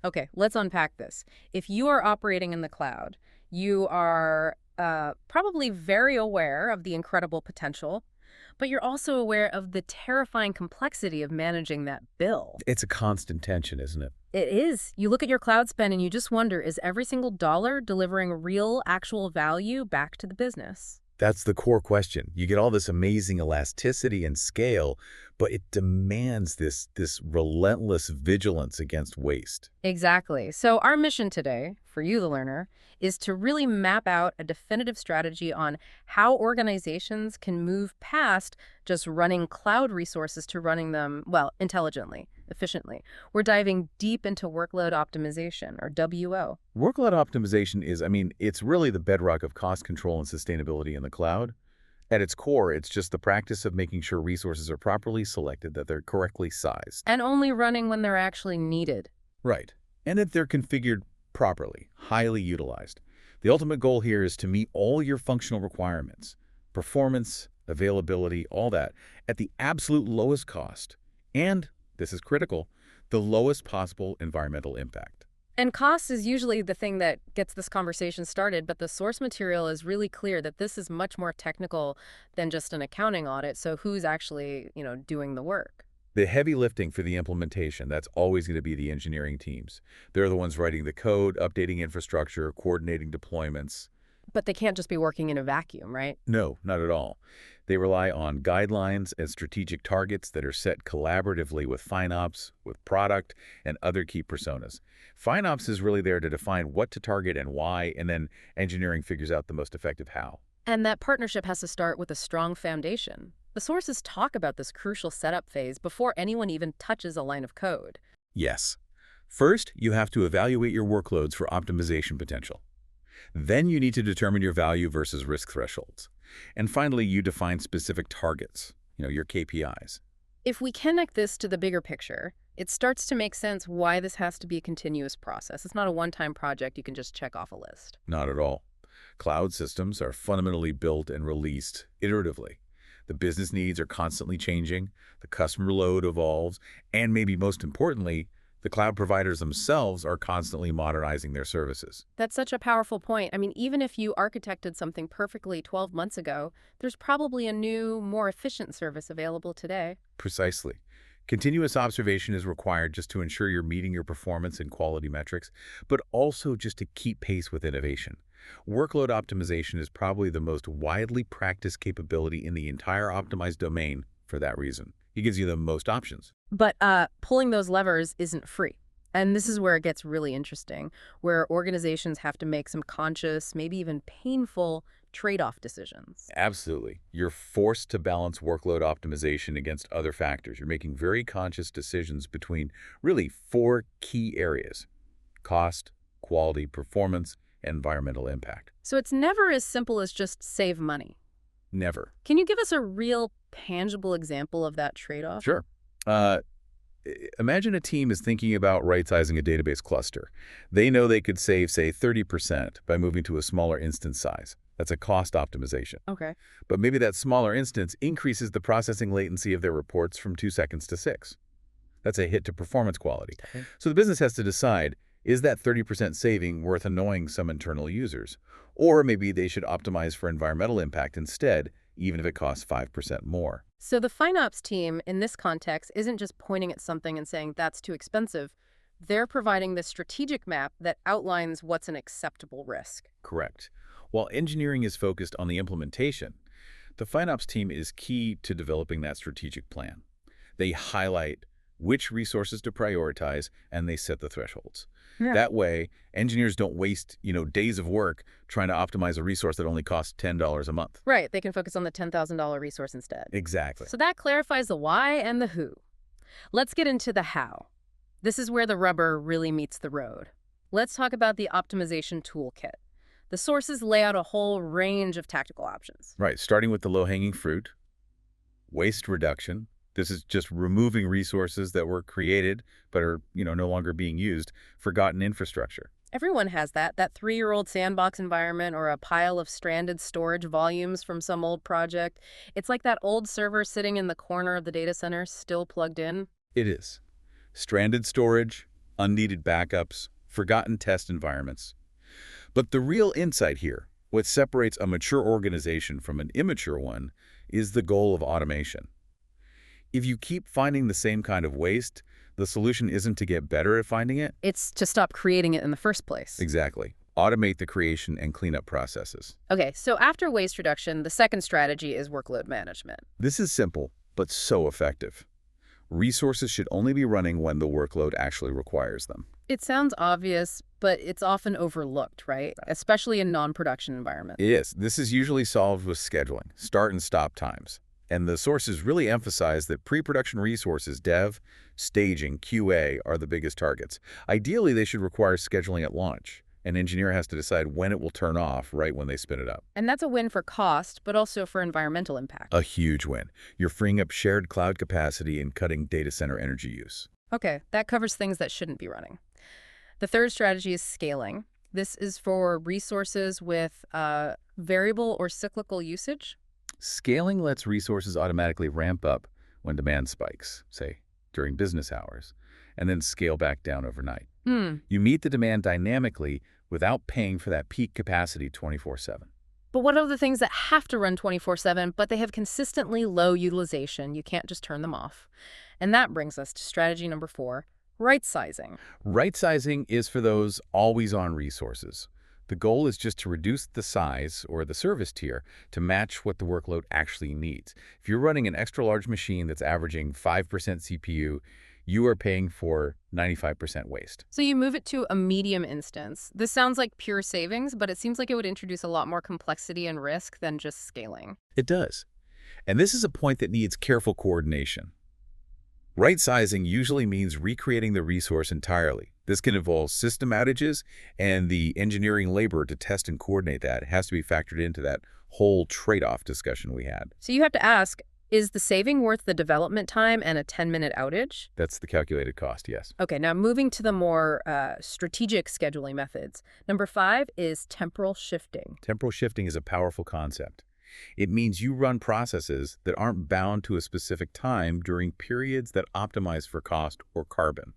Okay, let's unpack this. If you are operating in the cloud, you are probably very aware of the incredible potential, but you're also aware of the terrifying complexity of managing that bill. It's a constant tension, isn't it? It is. You look at your cloud spend and you just wonder, is every single dollar delivering real, actual value back to the business? That's the core question. You get all this amazing elasticity and scale, but it demands this relentless vigilance against waste. Exactly. So our mission today, for you, the learner, is to really map out a definitive strategy on how organizations can move past just running cloud resources to running them, well, intelligently, efficiently. We're diving deep into workload optimization, or WO. Workload optimization is, it's really the bedrock of cost control and sustainability in the cloud. At its core, it's just the practice of making sure resources are properly selected, that they're correctly sized. And only running when they're actually needed. Right. And that they're configured properly, highly utilized. The ultimate goal here is to meet all your functional requirements, performance, availability, all that, at the absolute lowest cost. And, this is critical, the lowest possible environmental impact. And cost is usually the thing that gets this conversation started, but the source material is really clear that this is much more technical than just an accounting audit. So who's actually, doing the work? The heavy lifting for the implementation, that's always going to be the engineering teams. They're the ones writing the code, updating infrastructure, coordinating deployments. But they can't just be working in a vacuum, right? No, not at all. They rely on guidelines and strategic targets that are set collaboratively with FinOps, with product, and other key personas. FinOps is really there to define what to target and why, and then engineering figures out the most effective how. And that partnership has to start with a strong foundation. The sources talk about this crucial setup phase before anyone even touches a line of code. Yes. First, you have to evaluate your workloads for optimization potential. Then you need to determine your value versus risk thresholds. And finally, you define specific targets, your KPIs. If we connect this to the bigger picture, it starts to make sense why this has to be a continuous process. It's not a one-time project you can just check off a list. Not at all. Cloud systems are fundamentally built and released iteratively. The business needs are constantly changing, the customer load evolves, and maybe most importantly, the cloud providers themselves are constantly modernizing their services. That's such a powerful point. I mean, even if you architected something perfectly 12 months ago, there's probably a new, more efficient service available today. Precisely. Continuous observation is required just to ensure you're meeting your performance and quality metrics, but also just to keep pace with innovation. Workload optimization is probably the most widely practiced capability in the entire optimized domain for that reason. It gives you the most options. But pulling those levers isn't free. And this is where it gets really interesting, where organizations have to make some conscious, maybe even painful trade-off decisions. Absolutely. You're forced to balance workload optimization against other factors. You're making very conscious decisions between really four key areas: cost, quality, performance, and environmental impact. So it's never as simple as just save money. Never. Can you give us a real tangible example of that trade-off? Sure. Uh, Imagine a team is thinking about right-sizing a database cluster. They know they could save, say, 30% by moving to a smaller instance size. That's a cost optimization. Okay. But maybe that smaller instance increases the processing latency of their reports from 2 seconds to 6. That's a hit to performance quality. Okay. So the business has to decide, is that 30% saving worth annoying some internal users? Or maybe they should optimize for environmental impact instead, even if it costs 5% more. So the FinOps team, in this context, isn't just pointing at something and saying that's too expensive. They're providing this strategic map that outlines what's an acceptable risk. Correct. While engineering is focused on the implementation, the FinOps team is key to developing that strategic plan. They highlight which resources to prioritize, and they set the thresholds. Yeah. That way, engineers don't waste, days of work trying to optimize a resource that only costs $10 a month. Right, they can focus on the $10,000 resource instead. Exactly. So that clarifies the why and the who. Let's get into the how. This is where the rubber really meets the road. Let's talk about the optimization toolkit. The sources lay out a whole range of tactical options. Right, starting with the low-hanging fruit, waste reduction. This is just removing resources that were created but are, no longer being used, forgotten infrastructure. Everyone has that 3-year-old sandbox environment or a pile of stranded storage volumes from some old project. It's like that old server sitting in the corner of the data center, still plugged in. It is. Stranded storage, unneeded backups, forgotten test environments. But the real insight here, what separates a mature organization from an immature one, is the goal of automation. If you keep finding the same kind of waste, the solution isn't to get better at finding it. It's to stop creating it in the first place. Exactly. Automate the creation and cleanup processes. Okay, so after waste reduction, the second strategy is workload management. This is simple, but so effective. Resources should only be running when the workload actually requires them. It sounds obvious, but it's often overlooked, right? Especially in non-production environments. Yes, this is usually solved with scheduling, start and stop times. And the sources really emphasize that pre-production resources, dev, staging, QA, are the biggest targets. Ideally, they should require scheduling at launch. An engineer has to decide when it will turn off right when they spin it up. And that's a win for cost, but also for environmental impact. A huge win. You're freeing up shared cloud capacity and cutting data center energy use. Okay, that covers things that shouldn't be running. The third strategy is scaling. This is for resources with variable or cyclical usage. Scaling lets resources automatically ramp up when demand spikes, say, during business hours, and then scale back down overnight. You meet the demand dynamically without paying for that peak capacity 24/7. But what are the things that have to run 24/7, but they have consistently low utilization? You can't just turn them off. And that brings us to strategy number 4, right-sizing. Right-sizing is for those always-on resources. The goal is just to reduce the size or the service tier to match what the workload actually needs. If you're running an extra-large machine that's averaging 5% CPU, you are paying for 95% waste. So you move it to a medium instance. This sounds like pure savings, but it seems like it would introduce a lot more complexity and risk than just scaling. It does. And this is a point that needs careful coordination. Right-sizing usually means recreating the resource entirely. This can involve system outages, and the engineering labor to test and coordinate that has to be factored into that whole trade-off discussion we had. So you have to ask, is the saving worth the development time and a 10-minute outage? That's the calculated cost, yes. Okay, now moving to the more strategic scheduling methods. Number 5 is temporal shifting. Temporal shifting is a powerful concept. It means you run processes that aren't bound to a specific time during periods that optimize for cost or carbon.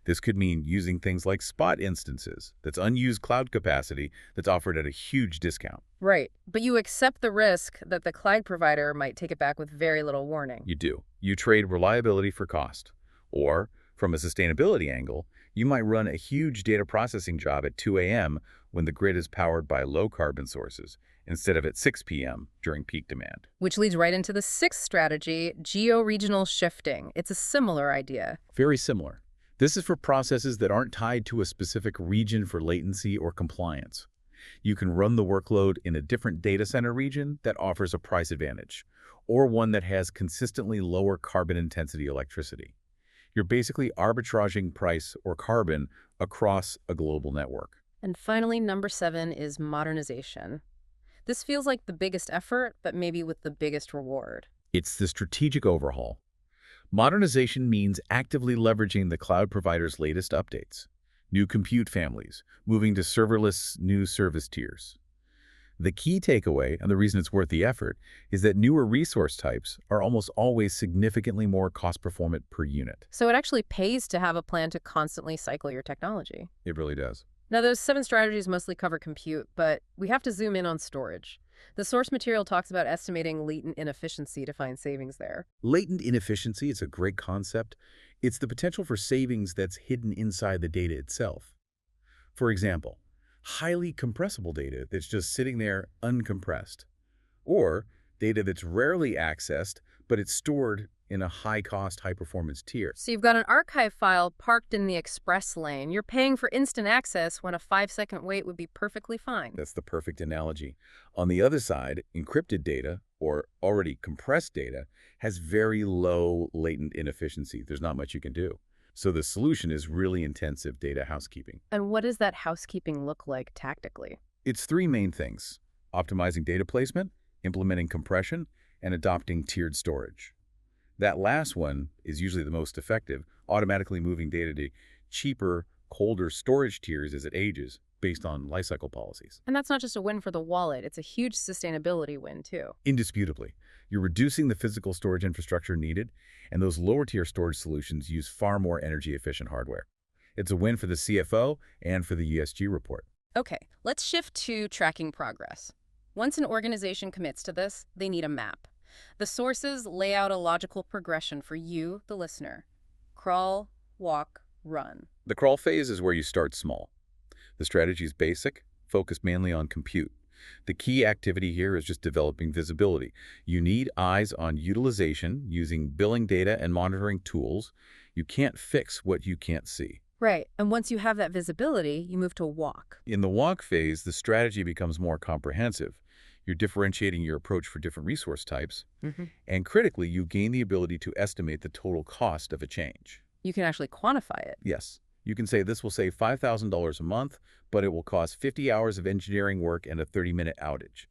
This could mean using things like spot instances, that's unused cloud capacity that's offered at a huge discount. Right, but you accept the risk that the cloud provider might take it back with very little warning. You do. You trade reliability for cost. Or, from a sustainability angle, you might run a huge data processing job at 2 a.m. when the grid is powered by low-carbon sources, instead of at 6 p.m. during peak demand. Which leads right into the 6th strategy, geo-regional shifting. It's a similar idea. Very similar. This is for processes that aren't tied to a specific region for latency or compliance. You can run the workload in a different data center region that offers a price advantage, or one that has consistently lower carbon intensity electricity. You're basically arbitraging price or carbon across a global network. And finally, number 7 is modernization. This feels like the biggest effort, but maybe with the biggest reward. It's the strategic overhaul. Modernization means actively leveraging the cloud provider's latest updates, new compute families, moving to serverless new service tiers. The key takeaway, and the reason it's worth the effort, is that newer resource types are almost always significantly more cost-performant per unit. So it actually pays to have a plan to constantly cycle your technology. It really does. Now, those 7 strategies mostly cover compute, but we have to zoom in on storage. The source material talks about estimating latent inefficiency to find savings there. Latent inefficiency is a great concept. It's the potential for savings that's hidden inside the data itself. For example, highly compressible data that's just sitting there uncompressed, or data that's rarely accessed, but it's stored in a high-cost, high-performance tier. So you've got an archive file parked in the express lane. You're paying for instant access when a 5-second wait would be perfectly fine. That's the perfect analogy. On the other side, encrypted data, or already compressed data, has very low latent inefficiency. There's not much you can do. So the solution is really intensive data housekeeping. And what does that housekeeping look like tactically? It's 3 main things: optimizing data placement, implementing compression, and adopting tiered storage. That last one is usually the most effective, automatically moving data to cheaper, colder storage tiers as it ages, based on lifecycle policies. And that's not just a win for the wallet, it's a huge sustainability win, too. Indisputably, you're reducing the physical storage infrastructure needed, and those lower-tier storage solutions use far more energy-efficient hardware. It's a win for the CFO and for the ESG report. Okay, let's shift to tracking progress. Once an organization commits to this, they need a map. The sources lay out a logical progression for you, the listener. Crawl, walk, run. The crawl phase is where you start small. The strategy is basic, focused mainly on compute. The key activity here is just developing visibility. You need eyes on utilization using billing data and monitoring tools. You can't fix what you can't see. Right, and once you have that visibility, you move to walk. In the walk phase, the strategy becomes more comprehensive. You're differentiating your approach for different resource types, and critically, you gain the ability to estimate the total cost of a change. You can actually quantify it. Yes, you can say this will save $5,000 a month, but it will cost 50 hours of engineering work and a 30-minute outage.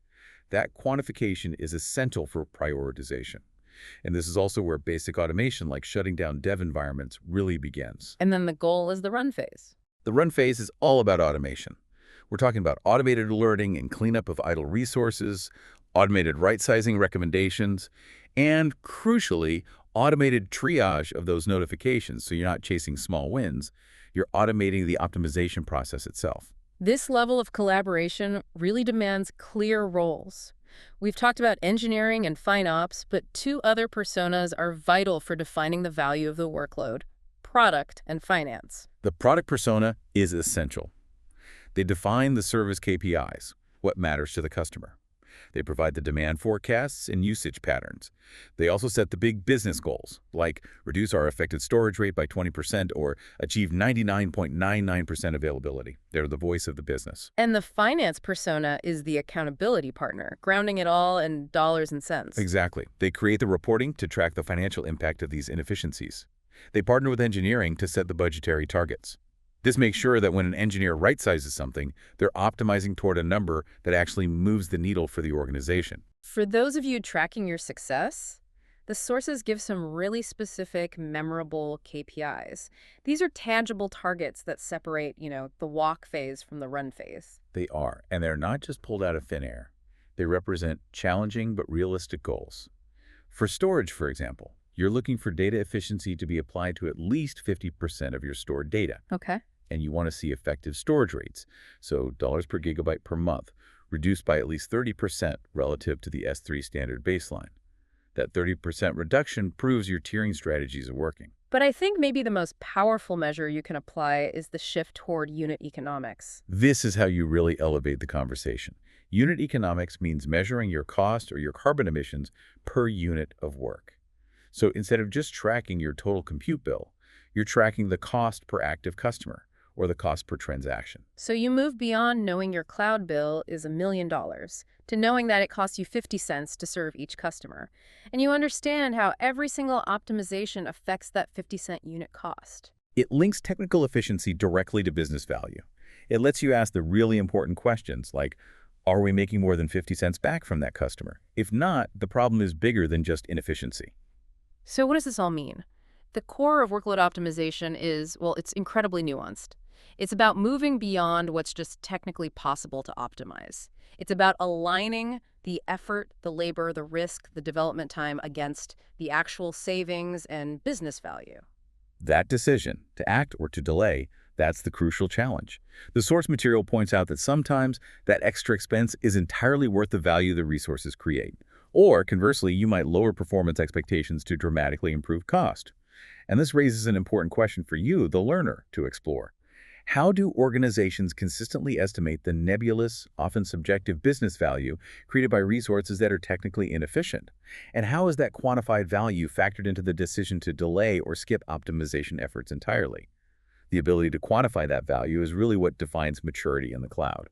That quantification is essential for prioritization. And this is also where basic automation, like shutting down dev environments, really begins. And then the goal is the run phase. The run phase is all about automation. We're talking about automated alerting and cleanup of idle resources, automated right-sizing recommendations, and, crucially, automated triage of those notifications so you're not chasing small wins. You're automating the optimization process itself. This level of collaboration really demands clear roles. We've talked about engineering and FinOps, but two other personas are vital for defining the value of the workload: product and finance. The product persona is essential. They define the service KPIs, what matters to the customer. They provide the demand forecasts and usage patterns. They also set the big business goals, like reduce our affected storage rate by 20% or achieve 99.99% availability. They're the voice of the business. And the finance persona is the accountability partner, grounding it all in dollars and cents. Exactly. They create the reporting to track the financial impact of these inefficiencies. They partner with engineering to set the budgetary targets. This makes sure that when an engineer right-sizes something, they're optimizing toward a number that actually moves the needle for the organization. For those of you tracking your success, the sources give some really specific, memorable KPIs. These are tangible targets that separate, the walk phase from the run phase. They are, and they're not just pulled out of thin air. They represent challenging but realistic goals. For storage, for example, you're looking for data efficiency to be applied to at least 50% of your stored data. Okay. And you want to see effective storage rates, so dollars per gigabyte per month, reduced by at least 30% relative to the S3 standard baseline. That 30% reduction proves your tiering strategies are working. But I think maybe the most powerful measure you can apply is the shift toward unit economics. This is how you really elevate the conversation. Unit economics means measuring your cost or your carbon emissions per unit of work. So instead of just tracking your total compute bill, you're tracking the cost per active customer, or the cost per transaction. So you move beyond knowing your cloud bill is $1 million to knowing that it costs you 50 cents to serve each customer. And you understand how every single optimization affects that 50-cent unit cost. It links technical efficiency directly to business value. It lets you ask the really important questions like, are we making more than 50 cents back from that customer? If not, the problem is bigger than just inefficiency. So what does this all mean? The core of workload optimization is, it's incredibly nuanced. It's about moving beyond what's just technically possible to optimize. It's about aligning the effort, the labor, the risk, the development time against the actual savings and business value. That decision, to act or to delay, that's the crucial challenge. The source material points out that sometimes that extra expense is entirely worth the value the resources create. Or, conversely, you might lower performance expectations to dramatically improve cost. And this raises an important question for you, the learner, to explore. How do organizations consistently estimate the nebulous, often subjective business value created by resources that are technically inefficient? And how is that quantified value factored into the decision to delay or skip optimization efforts entirely? The ability to quantify that value is really what defines maturity in the cloud.